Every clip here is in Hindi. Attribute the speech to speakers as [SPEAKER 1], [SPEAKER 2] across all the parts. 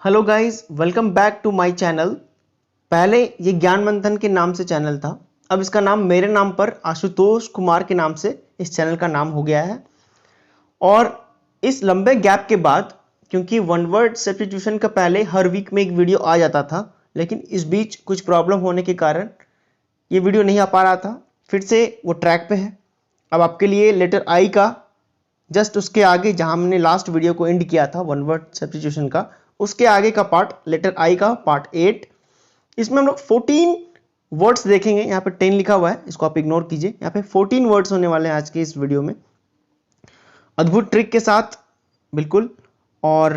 [SPEAKER 1] Hello guys, welcome back to my channel. पहले ये ज्ञान मंथन के नाम से चैनल था, अब इसका नाम मेरे नाम पर आशुतोष कुमार के नाम से इस चैनल का नाम हो गया है। और इस लंबे गैप के बाद, क्योंकि वन वर्ड सब्स्टिट्यूशन का पहले हर वीक में एक वीडियो आ जाता था, लेकिन इस बीच कुछ प्रॉब्लम होने के कारण ये वीडियो नहीं आ पा रहा था। फिर से वो ट्रैक पे है। अब आपके लिए लेटर आई का जस्ट उसके आगे, जहां हमने लास्ट वीडियो को एंड किया था वन वर्ड सब्स्टिट्यूशन का, उसके आगे का पार्ट लेटर आई का पार्ट 8। इसमें हम लोग 14 वर्ड्स देखेंगे। यहाँ पे 10 लिखा हुआ है, इसको आप इग्नोर कीजिए। यहाँ पे 14 वर्ड्स होने वाले हैं आज के इस वीडियो में, अद्भुत ट्रिक के साथ बिल्कुल। और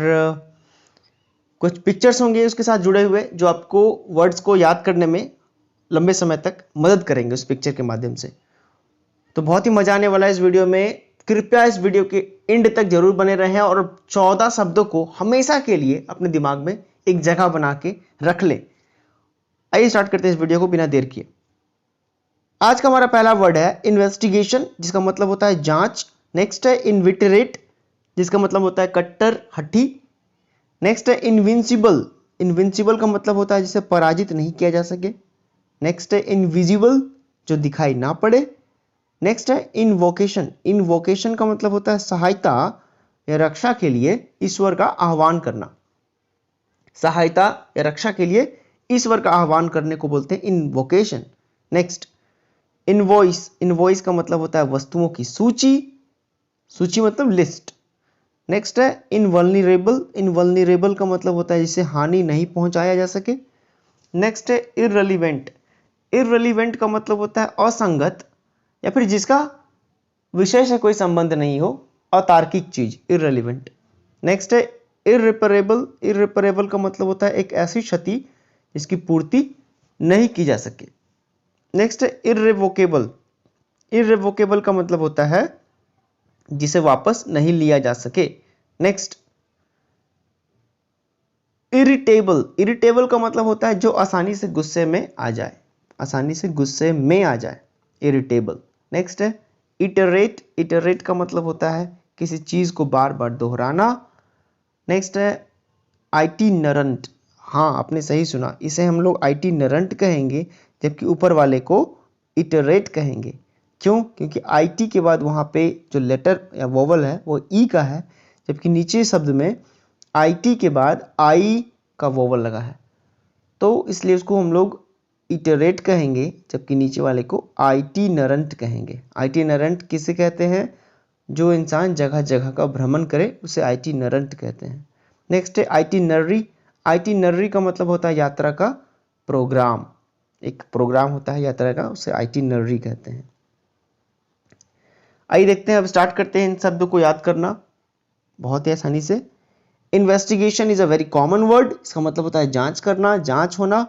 [SPEAKER 1] कुछ पिक्चर्स होंगे उसके साथ जुड़े हुए, जो आपको वर्ड्स को याद करने में लंबे समय तक मदद करेंगे उस पिक्चर के माध्यम से। तो बहुत ही मजा आने वाला है इस वीडियो में। कृपया इस वीडियो के एंड तक जरूर बने रहें और 14 शब्दों को हमेशा के लिए अपने दिमाग में एक जगह बना के रख लें। आइए स्टार्ट करते हैं इस वीडियो को बिना देर किए। आज का हमारा पहला वर्ड है इन्वेस्टिगेशन, जिसका मतलब होता है जांच। नेक्स्ट है इनविटरेट, जिसका मतलब होता है कट्टर, हठी। नेक्स्ट है इनविंसिबल। इनविंसिबल का मतलब होता है जिसे पराजित नहीं किया जा सके। नेक्स्ट है इनविजिबल, जो दिखाई ना पड़े। नेक्स्ट है इनवोकेशन। इनवोकेशन का मतलब होता है सहायता या रक्षा के लिए ईश्वर का आह्वान करना। सहायता या रक्षा के लिए ईश्वर का आह्वान करने को बोलते हैं इनवोकेशन। Next invoice. इनवॉइस का मतलब होता है वस्तुओं की सूची। सूची मतलब लिस्ट। नेक्स्ट है इनवल्नरेबल। इनवल्नरेबल का मतलब होता है जिसे हानि नहीं पहुंचाया जा सके। नेक्स्ट है इररिलेवेंट। इररिलेवेंट का मतलब होता है असंगत या फिर जिसका विषय से कोई संबंध नहीं हो, अतार्किक चीज, इररिलेवेंट। नेक्स्ट है इररिपेरेबल। इररिपेरेबल का मतलब होता है एक ऐसी क्षति जिसकी पूर्ति नहीं की जा सके। नेक्स्ट है इररिवोकेबल। इररिवोकेबल का मतलब होता है जिसे वापस नहीं लिया जा सके। Next irritable. इरिटेबल का मतलब होता है जो आसानी से गुस्से में आ जाए, आसानी से गुस्से में आ जाए, इरिटेबल। नेक्स्ट है इटरेट। इटरेट का मतलब होता है किसी चीज को बार बार दोहराना। नेक्स्ट है आइटिनरंट। हाँ, आपने सही सुना, इसे हम लोग आइटिनरंट कहेंगे, जबकि ऊपर वाले को इटरेट कहेंगे। क्यों? क्योंकि आईटी के बाद वहां पे जो लेटर या वोवल है वो ई का है, जबकि नीचे शब्द में आईटी के बाद आई का वोवल लगा है, तो इसलिए उसको हम लोग इटरेट कहेंगे, जबकि नीचे वाले को आइटिनरंट कहेंगे। आइटिनरंट किसे कहते हैं? जो इंसान जगह जगह का भ्रमण करे उसे आइटिनरंट कहते हैं। नेक्स्ट है आइटिनरी। आइटिनरी का मतलब होता है यात्रा का प्रोग्राम। एक प्रोग्राम होता है यात्रा का, उसे आइटिनरी कहते हैं। आइए देखते हैं, अब स्टार्ट करते हैं इन शब्दों को याद करना बहुत ही आसानी से। Investigation is a very common word. इसका मतलब होता है जांच करना, जांच होना।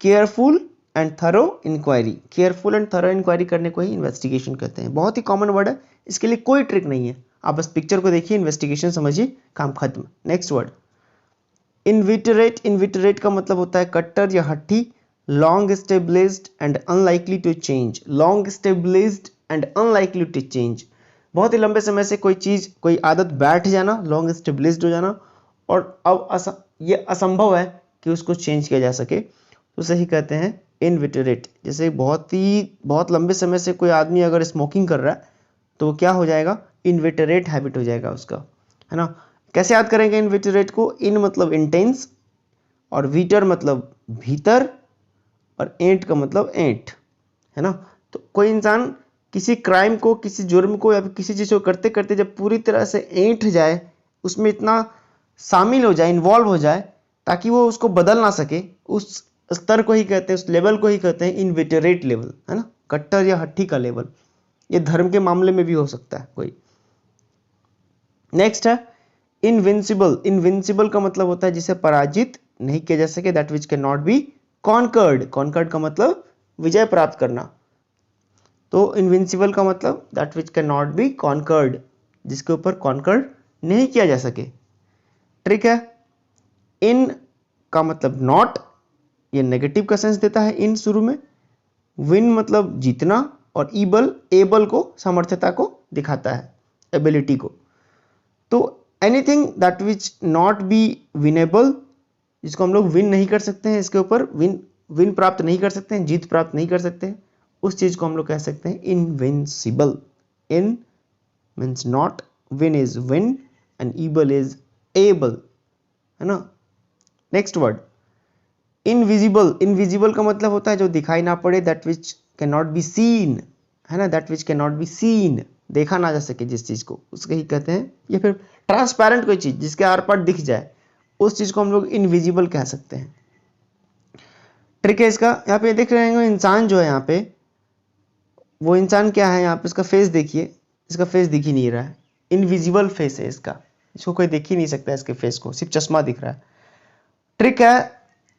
[SPEAKER 1] Careful and thorough inquiry. Careful and thorough inquiry करने को ही इन्वेस्टिगेशन कहते हैं। बहुत ही कॉमन वर्ड है, इसके लिए कोई ट्रिक नहीं है। आप बस पिक्चर को देखिए, इन्वेस्टिगेशन समझिए, काम खत्म। Next word इनविटरेट। इनविटरेट का मतलब होता है कट्टर या हट्टी। Long stabilised and unlikely to change. Long stabilised and unlikely to change, बहुत ही लंबे समय से कोई चीज, कोई आदत बैठ जाना, लॉन्ग स्टेबलिज्ड हो जाना, और अब ये असंभव है कि उसको चेंज किया जा सके, तो उसे ही कहते हैं इनविटरेट। जैसे बहुत लंबे समय से कोई आदमी अगर स्मोकिंग कर रहा है तो वो क्या हो जाएगा? इनविटरेट हैबिट हो जाएगा उसका, है ना। कैसे याद करेंगे इनविटरेट को? इन मतलब इंटेंस, और वीटर मतलब भीतर, और एंट का मतलब एंट, है ना। तो कोई इंसान किसी क्राइम को, किसी जुर्म को या फिर किसी चीज को करते करते जब पूरी तरह से ऐंठ जाए, उसमें इतना शामिल हो जाए, इन्वॉल्व हो जाए, ताकि वो उसको बदल ना सके, उस स्तर को ही कहते हैं, उस लेवल को ही कहते हैं इनविटरेट लेवल, है ना। कट्टर या हट्टी का लेवल। ये धर्म के मामले में भी हो सकता है कोई। नेक्स्ट है इनविंसिबल। इनविंसिबल का मतलब होता है जिसे पराजित नहीं किया जा सके, that which can not be conquered. Conquered का मतलब विजय प्राप्त करना, तो इनविंसिबल का मतलब that which can not be conquered, जिसके ऊपर कॉन्कर्ड नहीं किया जा सके। ट्रिक है, इन का मतलब नॉट, ये नेगेटिव का सेंस देता है इन शुरू में। विन मतलब जीतना, और एबल को सामर्थ्यता को दिखाता है, एबिलिटी को। तो anything that which not be winnable जिसको हम लोग विन नहीं कर सकते हैं, इसके ऊपर विन प्राप्त नहीं कर सकते हैं, जीत प्राप्त नहीं कर सकते हैं, उस चीज को हम लोग कह सकते हैं invincible. In means not, win is win and ible is able, है ना। Next word invisible. इनविजिबल का मतलब होता है जो दिखाई ना पड़े, that which can not be seen, है ना, that which can not be seen, देखा ना जा सके जिस चीज को, उसके ही कहते हैं। या फिर ट्रांसपेरेंट कोई चीज जिसके आर पार दिख जाए, उस चीज को हम लोग इनविजिबल कह सकते हैं। ट्रिक है इसका, यहाँ पे देख रहे हैं इंसान जो है यहाँ पे, वो इंसान क्या है, यहाँ पे इसका फेस देखिए, इसका फेस दिख ही नहीं रहा है, इनविजिबल फेस है इसका, इसको कोई देख ही नहीं सकता इसके फेस को, सिर्फ चश्मा दिख रहा है। ट्रिक है,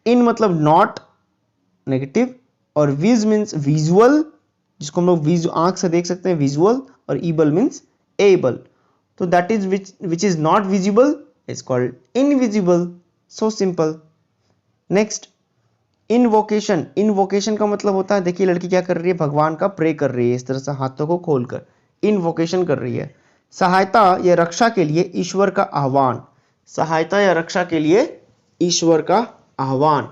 [SPEAKER 1] इन मतलब नॉट नेगेटिव, और विज मीन्स विजुअल, जिसको हम लोग आंख से देख सकते हैं, विजुअल, और ईबल मीन्स एबल। तो that is which is not visible is called invisible, so simple. Next invocation. Invocation का मतलब होता है, देखिए लड़की क्या कर रही है, भगवान का प्रे कर रही है, इस तरह से हाथों को खोलकर इनवोकेशन कर रही है। सहायता या रक्षा के लिए ईश्वर का आह्वान, सहायता या रक्षा के लिए ईश्वर का आह्वान।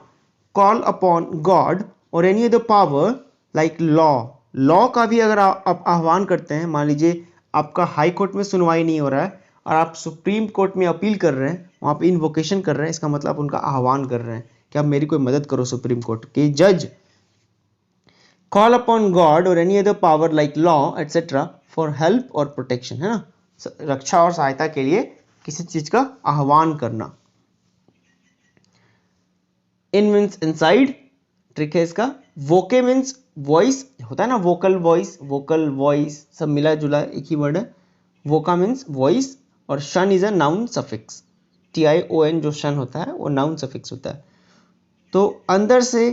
[SPEAKER 1] कॉल अपॉन गॉड और any other power like law. Law का भी अगर आप आह्वान करते हैं, मान लीजिए आपका हाई कोर्ट में सुनवाई नहीं हो रहा है और आप सुप्रीम कोर्ट में अपील कर रहे हैं, वहां पे इनवोकेशन कर रहे हैं, इसका मतलब उनका आह्वान कर रहे हैं कि आप मेरी कोई मदद करो, सुप्रीम कोर्ट के जज। कॉल अपॉन गॉड और any other power like law etcetera for help और प्रोटेक्शन, है ना, रक्षा और सहायता के लिए किसी चीज का आह्वान करना। इन मीन्स इनसाइड, ट्रिक है इसका। वोके मीन्स वॉइस, होता है ना वोकल वॉइस, वोकल वॉइस सब मिला जुला एक ही वर्ड है। वोका मीन्स वॉइस, और शन is a noun suffix, TION जो शन होता है वो नाउन सफिक्स होता है। तो अंदर से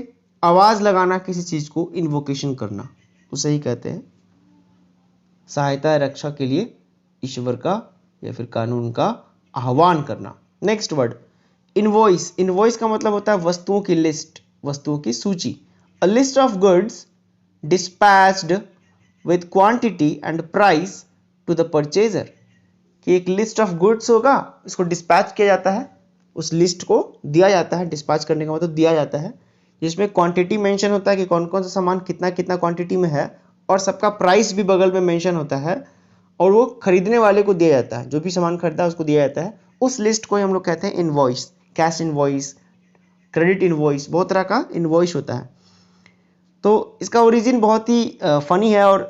[SPEAKER 1] आवाज लगाना किसी चीज को इन्वोकेशन करना, उसे ही कहते हैं सहायता रक्षा के लिए ईश्वर का या फिर कानून का आह्वान करना। Next word invoice. इनवॉइस का मतलब होता है वस्तुओं की लिस्ट, वस्तुओं की सूची। A list of goods dispatched with quantity and price to the purchaser, कि एक लिस्ट ऑफ गुड्स होगा, इसको डिस्पैच किया जाता है, उस लिस्ट को दिया जाता है, डिस्पैच करने का मतलब दिया जाता है, जिसमें क्वांटिटी मेंशन होता है कि कौन कौन सा सामान कितना कितना क्वांटिटी में है, और सबका प्राइस भी बगल में मेंशन होता है, और वो खरीदने वाले को दिया जाता है, जो भी सामान खरीदा है उसको दिया जाता है। उस लिस्ट को हम लोग कहते हैं invoice. Cash invoice, credit invoice, बहुत तरह का इनवॉइस होता है। तो इसका ओरिजिन बहुत ही फनी है और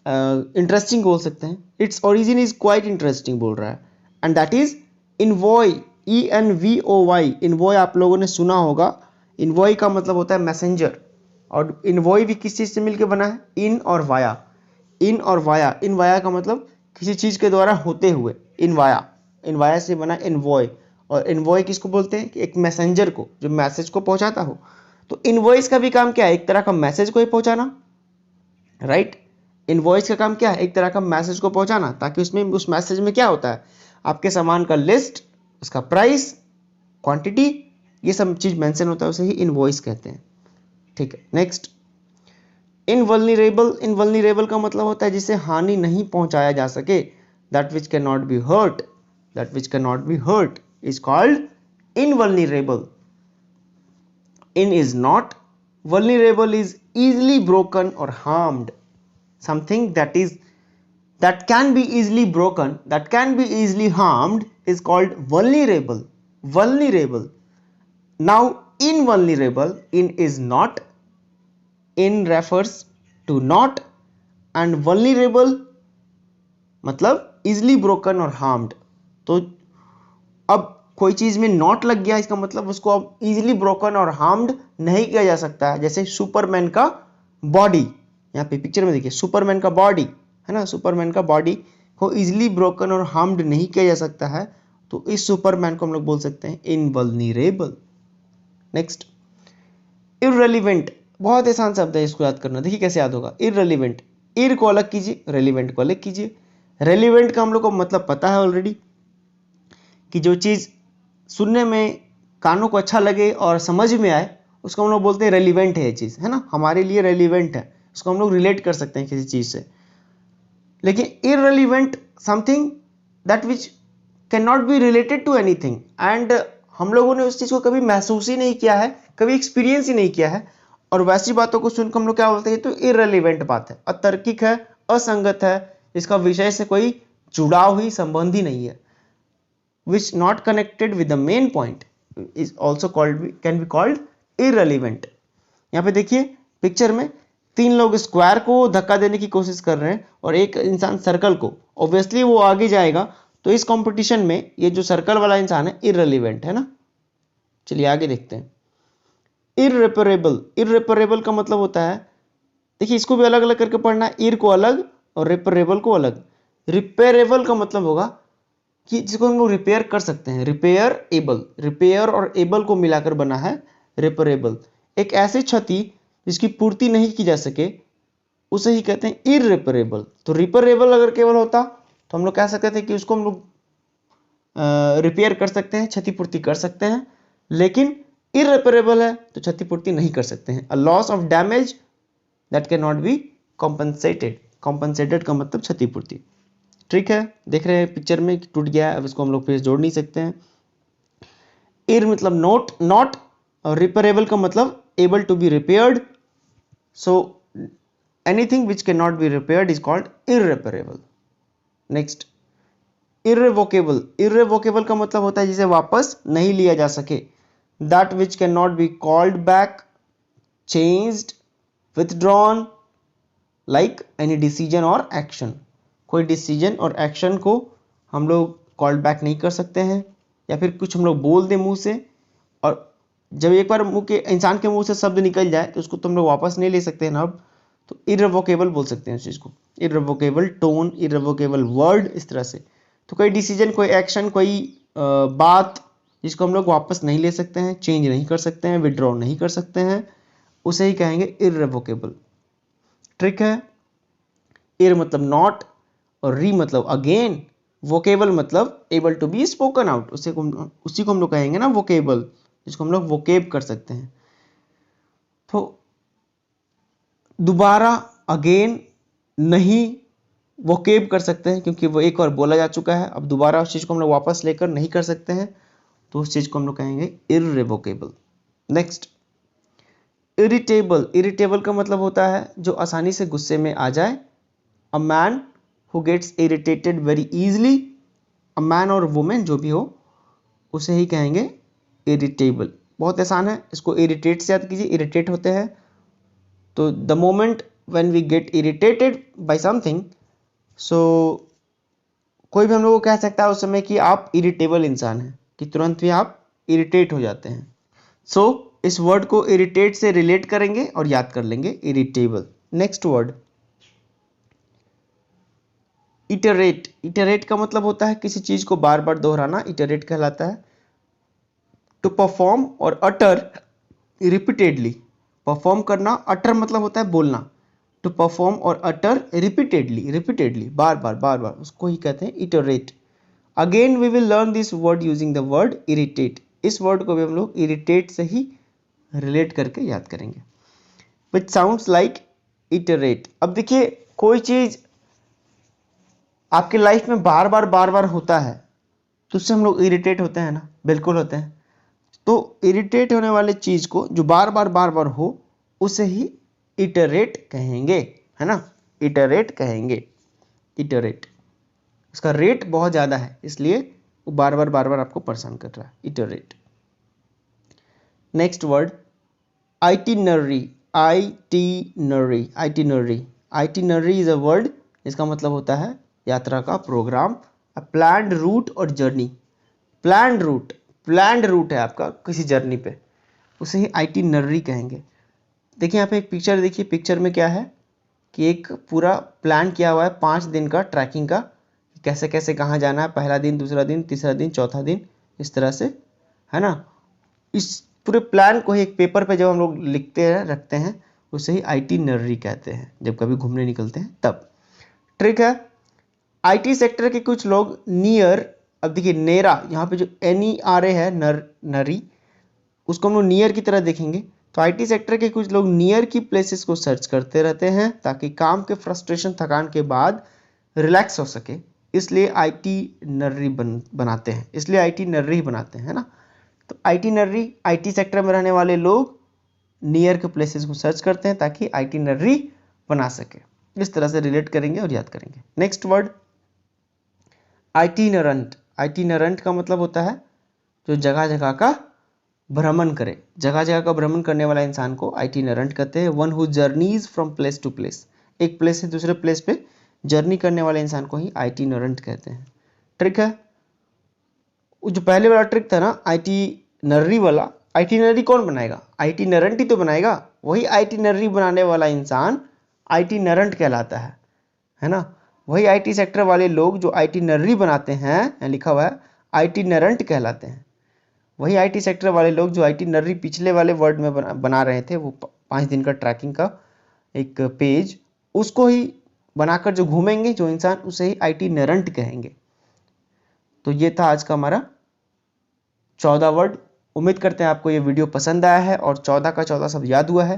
[SPEAKER 1] इंटरेस्टिंग बोल सकते हैं। Its origin is quite interesting बोल रहा है, and that is envoy, ENVOY। Envoy आप लोगों ने सुना होगा, इनवॉय का मतलब होता है मैसेंजर, और इनवॉय भी किस चीज से मिलकर बना है, इन और वाया। इन और वाया, इन वाया का मतलब किसी चीज के द्वारा होते हुए, इन वाया, इन वाया से बना इनवॉय। और इनवॉय किसको बोलते हैं, कि एक मैसेंजर को, जो मैसेज को पहुंचाता हो। तो इनवॉइस का भी काम क्या है, एक तरह का मैसेज को ही पहुंचाना, राइट। इनवॉइस का काम क्या है, एक तरह का मैसेज को पहुंचाना, ताकि उसमें उस मैसेज में क्या होता है, आपके सामान का लिस्ट, उसका प्राइस, क्वांटिटी, ये सब चीज मेंशन होता है, उसे ही इनवॉइस कहते हैं। ठीक है। नेक्स्ट इनवल्नरेबल। इनवल्नरेबल का मतलब होता है जिसे हानि नहीं पहुंचाया जा सके, that which can not be hurt, that which can not be hurt is called invulnerable. In is not, vulnerable is easily broken or harmed. Something that can be easily broken, that can be easily harmed is called vulnerable. Vulnerable. Now invulnerable, in is not, in refers to not, and vulnerable मतलब easily broken और harmed। तो अब कोई चीज में नॉट लग गया, इसका मतलब उसको अब इजीली ब्रोकन और हार्म्ड नहीं किया जा सकता है। जैसे सुपरमैन का बॉडी, यहाँ पे पिक्चर में देखिए सुपरमैन का बॉडी है ना, सुपरमैन का बॉडी को इजीली ब्रोकन और हार्म्ड नहीं किया जा सकता है, तो इस सुपरमैन को हम लोग बोल सकते हैं इनवल्नरेबल। नेक्स्ट इररेलेवेंट, बहुत आसान शब्द है, इसको याद करना, देखिए कैसे याद होगा। इररेलेवेंट, इर को अलग कीजिए, रेलिवेंट को अलग कीजिए। रेलिवेंट का हम लोग को मतलब पता है ऑलरेडी, कि जो चीज सुनने में कानों को अच्छा लगे और समझ में आए, उसको हम लोग बोलते हैं रेलिवेंट है ये चीज, है ना, हमारे लिए रेलिवेंट है, उसको हम लोग रिलेट कर सकते हैं किसी चीज से। लेकिन irrelevant, something that which can not be related to anything and हम लोगों ने उस चीज़ को कभी महसूस ही नहीं किया है, कभी एक्सपीरियंस ही नहीं किया है, और वैसी बातों को सुनकर हम लोग क्या बोलते हैं, तो इररिलेवेंट बात है, अतार्किक है, असंगत है, इसका विषय से कोई जुड़ाव ही संबंध ही नहीं है, which not connected with the main point is also called, can be called irrelevant। यहाँ पे देखिए पिक्चर में 3 लोग स्क्वायर को धक्का देने की कोशिश कर रहे हैं और एक इंसान सर्कल को, ऑब्वियसली वो आगे जाएगा, तो इस कंपटीशन में ये जो सर्कल वाला इंसान है इररिलेवेंट है ना। चलिए आगे देखते हैं। इररेपरेबल, इररेपरेबल का मतलब होता है, देखिए इसको भी अलग अलग करके पढ़ना है, इर को अलग और रेपरेबल को अलग। रिपेरेबल का मतलब होगा कि जिसको हम लोग रिपेयर कर सकते हैं, रिपेयर एबल, रिपेयर और एबल को मिलाकर बना है रिपेरेबल। एक ऐसी क्षति जिसकी पूर्ति नहीं की जा सके उसे ही कहते हैं इररिपेरेबल। तो रिपेरेबल अगर केवल होता तो हम लोग कह सकते थे कि उसको हम लोग रिपेयर कर सकते हैं, क्षतिपूर्ति कर सकते हैं, लेकिन इररिपेरेबल है तो क्षतिपूर्ति नहीं कर सकते हैं। A loss of damage that can not B compensated, compensated का मतलब क्षतिपूर्ति। ठीक है, देख रहे हैं पिक्चर में टूट गया है, अब इसको हम लोग फिर जोड़ नहीं सकते हैं। इर मतलब नॉट और रिपेरेबल का मतलब able to be repaired. So anything which can not be repaired is called irreparable. Next, irrevocable, irrevocable का मतलब होता है जिसे वापस नहीं लिया जा सके। That which can not be called back, changed, withdrawn, like any decision और एक्शन। कोई डिसीजन और एक्शन को हम लोग कॉल बैक नहीं कर सकते हैं, या फिर कुछ हम लोग बोल दें मुंह से, और जब एक बार मुंह के इंसान के मुंह से शब्द निकल जाए तो उसको तो हम लोग वापस नहीं ले सकते हैं ना, अब तो इररिवोकेबल बोल सकते हैं उस चीज़ को, इररिवोकेबल टोन, इररिवोकेबल वर्ड, इस तरह से। तो कोई डिसीजन, कोई एक्शन, कोई बात जिसको हम लोग वापस नहीं ले सकते हैं, चेंज नहीं कर सकते हैं, विड्रॉ नहीं कर सकते हैं, उसे ही कहेंगे इररिवोकेबल। ट्रिक है, इर मतलब नॉट और री मतलब अगेन, वोकेबल मतलब able to be spoken out, उसी को हम लोग कहेंगे ना वोकेबल, जिसको हम लोग वोकेब कर सकते हैं। तो दोबारा, अगेन नहीं वोकेब कर सकते हैं क्योंकि वो एक और बोला जा चुका है, अब दोबारा उस चीज़ को हम लोग वापस लेकर नहीं कर सकते हैं, तो उस चीज़ को हम लोग कहेंगे इररिवोकेबल। नेक्स्ट, इरिटेबल, इरिटेबल का मतलब होता है जो आसानी से गुस्से में आ जाए। A man who gets irritated very easily, a man और woman जो भी हो उसे ही कहेंगे irritable। बहुत आसान है, इसको irritate से याद कीजिए, irritate होते हैं तो the moment when we get irritated by something, so कोई भी हम लोग को कह सकता है उस समय कि आप irritable इंसान हैं, कि तुरंत ही आप irritate हो जाते हैं। so इस वर्ड को irritate से relate करेंगे और याद कर लेंगे irritable। Next word, iterate, iterate का मतलब होता है किसी चीज को बार बार दोहराना, इटरेट कहलाता है। टू परफॉर्म और अटर रिपीटेडली, परफॉर्म करना, अटर मतलब होता है बोलना, टू परफॉर्म और अटर रिपीटेडली, रिपीटेडली बार बार बार बार, उसको ही कहते हैं iterate. Again we will learn this word using the word irritate, इस वर्ड को भी हम लोग इरिटेट से ही रिलेट करके याद करेंगे, विच साउंड्स लाइक इटरेट। अब देखिए कोई चीज आपकी लाइफ में बार बार होता है तो उससे हम लोग इरिटेट होते हैं ना, बिल्कुल होते हैं। तो इरिटेट होने वाले चीज को जो बार बार हो उसे ही इटरेट कहेंगे, है ना, इटरेट कहेंगे, इटरेट। उसका रेट बहुत ज्यादा है इसलिए वो बार बार आपको परेशान कर रहा है, iterate. Next word, itinerary, itinerary, itinerary, itinerary is a word, इसका मतलब होता है यात्रा का प्रोग्राम, प्लान्ड रूट और journey. Planned route, planned route है आपका किसी जर्नी पे, उसे ही आइटिनरी कहेंगे। देखिए यहाँ पे एक पिक्चर देखिए, पिक्चर में क्या है कि एक पूरा प्लान किया हुआ है 5 दिन का ट्रैकिंग का, कैसे कैसे कहाँ जाना है, पहला दिन, दूसरा दिन, तीसरा दिन, चौथा दिन, इस तरह से, है ना। इस पूरे प्लान को ही एक पेपर पे जब हम लोग लिखते हैं, रखते हैं, उसे ही आइटिनरी कहते हैं, जब कभी घूमने निकलते हैं तब। ट्रिक है, आईटी सेक्टर के कुछ लोग नियर, अब देखिए नेरा, यहाँ पे जो NERA है, नरी, उसको हम लोग नियर की तरह देखेंगे। तो आईटी सेक्टर के कुछ लोग नियर की प्लेसेस को सर्च करते रहते हैं ताकि काम के फ्रस्ट्रेशन, थकान के बाद रिलैक्स हो सके, इसलिए आईटी नर्री बनाते हैं, इसलिए आईटी नर्री बनाते हैं ना। तो आइटिनरी, आईटी सेक्टर में रहने वाले लोग नियर के प्लेसेस को सर्च करते हैं ताकि आइटिनरी बना सके। इस तरह से रिलेट करेंगे और याद करेंगे। Next word आइटिनरेंट। आइटिनरेंट का मतलब होता है जो जगह जगह का भ्रमण करे। जगह जगह का भ्रमण करने वाला इंसान को आइटिनरेंट कहते हैं। One who journeys from place to place, एक प्लेस से दूसरे प्लेस पे जर्नी करने वाले इंसान को ही आइटिनरेंट कहते हैं। ट्रिक है, जो पहले वाला ट्रिक था ना आइटिनरी वाला, आइटिनरी कौन बनाएगा? आइटिनरेंट ही तो बनाएगा। वही आइटिनरी बनाने वाला इंसान आइटिनरेंट कहलाता है ना। वही आईटी सेक्टर वाले लोग जो आइटिनरी बनाते हैं, यहाँ लिखा हुआ है आइटिनरेंट कहलाते हैं। वही आईटी सेक्टर वाले लोग जो आइटिनरी पिछले वाले वर्ड में बना रहे थे, वो 5 दिन का ट्रैकिंग का एक पेज, उसको ही बनाकर जो घूमेंगे जो इंसान, उसे ही आइटिनरेंट कहेंगे। तो ये था आज का हमारा 14 वर्ड। उम्मीद करते हैं आपको ये वीडियो पसंद आया है और 14 का 14 सब याद हुआ है।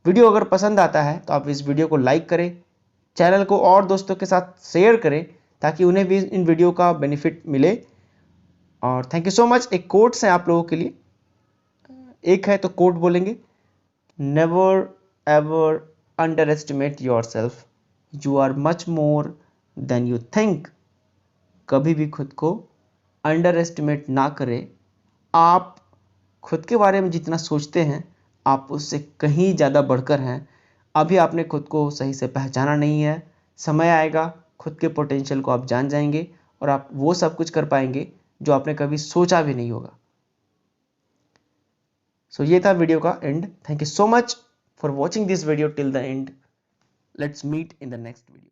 [SPEAKER 1] वीडियो अगर पसंद आता है तो आप इस वीडियो को लाइक करें, चैनल को और दोस्तों के साथ शेयर करें ताकि उन्हें भी इन वीडियो का बेनिफिट मिले। और थैंक यू सो मच। एक कोट्स है आप लोगों के लिए, एक है तो कोट बोलेंगे, never ever underestimate yourself, you are much more than you think. कभी भी खुद को अंडर एस्टिमेट ना करें। आप खुद के बारे में जितना सोचते हैं आप उससे कहीं ज़्यादा बढ़कर हैं। अभी आपने खुद को सही से पहचाना नहीं है, समय आएगा खुद के पोटेंशियल को आप जान जाएंगे और आप वो सब कुछ कर पाएंगे जो आपने कभी सोचा भी नहीं होगा। सो ये था वीडियो का end. Thank you so much for watching this video till the end. Let's meet in the next video.